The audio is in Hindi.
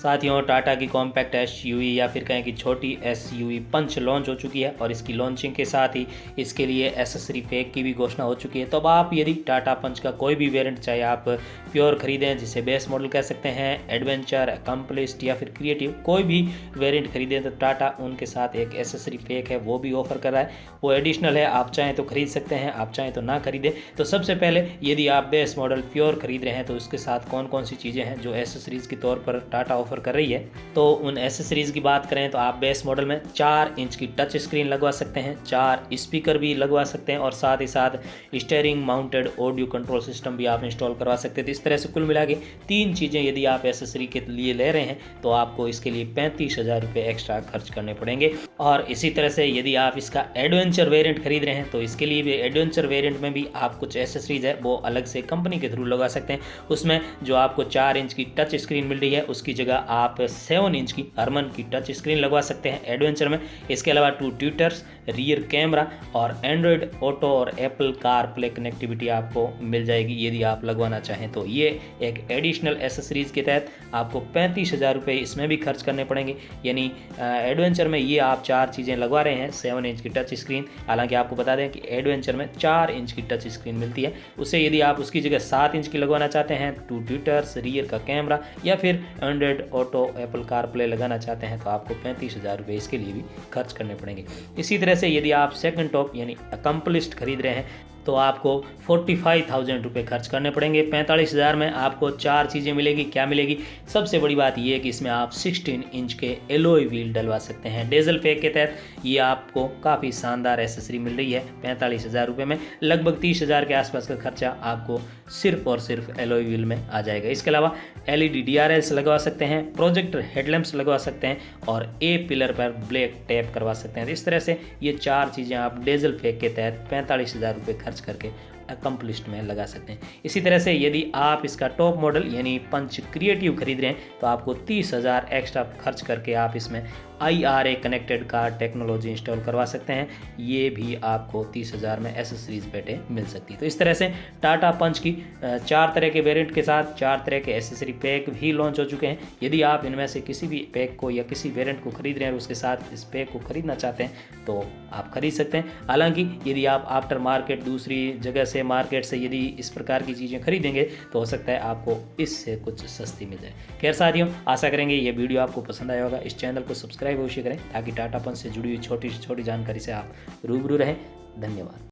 साथियों, टाटा की कॉम्पैक्ट एसयूवी या फिर कहें कि छोटी एसयूवी पंच लॉन्च हो चुकी है और इसकी लॉन्चिंग के साथ ही इसके लिए एसेसरी पैक की भी घोषणा हो चुकी है। तो अब आप यदि टाटा पंच का कोई भी वेरिएंट, चाहे आप प्योर खरीदें जिसे बेस मॉडल कह सकते हैं, एडवेंचर, अकम्पलिश्ड या फिर क्रिएटिव, कोई भी वेरिएंट खरीदें तो टाटा उनके साथ एक एसेसरी पैक है वो भी ऑफर कर रहा है। वो एडिशनल है, आप चाहें तो खरीद सकते हैं, आप चाहें तो ना खरीदें। तो सबसे पहले यदि आप बेस मॉडल प्योर खरीद रहे हैं तो उसके साथ कौन कौन सी चीज़ें हैं जो एसेसरीज़ के तौर पर टाटा ऑफर कर रही है। तो उन एसेसरीज़ की बात करें तो आप बेस मॉडल में 4 इंच की टच स्क्रीन लगवा सकते हैं, 4 स्पीकर भी लगवा सकते हैं और साथ ही साथ steering mounted audio control system भी आप इंस्टॉल करवा सकते हैं। तो इस तरह से कुल मिला के 3 चीज़ें यदि आप एसेसरी के लिए ले रहे हैं तो आपको इसके लिए 35,000 रुपये एक्स्ट्रा खर्च करने पड़ेंगे। और इसी तरह से यदि आप इसका एडवेंचर वेरिएंट खरीद रहे हैं तो इसके लिए भी एडवेंचर वेरिएंट में भी आप कुछ एसेसरीज है वो अलग से कंपनी के थ्रू लगवा सकते हैं। उसमें जो आपको 4 इंच की टच स्क्रीन मिल रही है उसकी जगह आप 7 इंच की हरमन की टच स्क्रीन लगवा सकते हैं एडवेंचर में। इसके अलावा 2 ट्विटर्स, रियर कैमरा और एंड्रॉयड ऑटो और एप्पल कार प्ले कनेक्टिविटी आपको मिल जाएगी यदि आप लगवाना चाहें तो। ये एक एडिशनल एसेसरीज के तहत आपको 35,000 रुपये इसमें भी खर्च करने पड़ेंगे। यानी एडवेंचर में ये आप 4 चीज़ें लगवा रहे हैं, 7 इंच की टच स्क्रीन। हालांकि आपको बता दें कि एडवेंचर में 4 इंच की टच स्क्रीन मिलती है, उससे यदि आप उसकी जगह 7 इंच की लगवाना चाहते हैं, 2 ट्विटर्स, रियर का कैमरा या फिर Android auto Apple car play लगाना चाहते हैं तो आपको 35,000 रुपये इसके लिए भी खर्च करने पड़ेंगे। इसी तरह से यदि आप सेकंड टॉप यानी अकम्पलिश्ड खरीद रहे हैं तो आपको 45,000 रुपये खर्च करने पड़ेंगे। 45,000 में आपको 4 चीज़ें मिलेगी। क्या मिलेगी? सबसे बड़ी बात यह है कि इसमें आप 16 इंच के एलॉय व्हील डलवा सकते हैं। डीजल पैक के तहत ये आपको काफ़ी शानदार एसेसरी मिल रही है। 45,000 रुपये में लगभग 30,000 के आसपास का खर्चा आपको सिर्फ और सिर्फ एलॉय व्हील में आ जाएगा। इसके अलावा LED DRLs लगवा सकते हैं, प्रोजेक्टर हेडलैम्प्स लगवा सकते हैं और ए पिलर पर ब्लैक टैप करवा सकते हैं। तो इस तरह से ये 4 चीज़ें आप डीजल पैक के तहत 45,000 रुपये खर्च करके अकम्पलिश्ड में लगा सकते हैं। इसी तरह से यदि आप इसका टॉप मॉडल यानी पंच क्रिएटिव खरीद रहे हैं तो आपको 30,000 एक्स्ट्रा खर्च करके आप इसमें IRA connected car technology install करवा सकते हैं। ये भी आपको 30,000 में एसेसरीज बैठे मिल सकती है। तो इस तरह से टाटा पंच की 4 तरह के वेरिएंट के साथ 4 तरह के एसेसरी पैक भी लॉन्च हो चुके हैं। यदि आप इनमें से किसी भी पैक को या किसी वेरिएंट को खरीद रहे हैं और उसके साथ इस पैक को खरीदना चाहते हैं तो आप खरीद सकते हैं। हालांकि यदि आप आफ्टर मार्केट दूसरी जगह से, मार्केट से यदि इस प्रकार की चीज़ें खरीदेंगे तो हो सकता है आपको इससे कुछ सस्ती मिल जाए। खैर साथियों, आशा करेंगे ये वीडियो आपको पसंद आया होगा। इस चैनल को सब्सक्राइब अवश्य करें ताकि टाटा पंच से जुड़ी हुई छोटी से छोटी जानकारी से आप रूबरू रहें। धन्यवाद।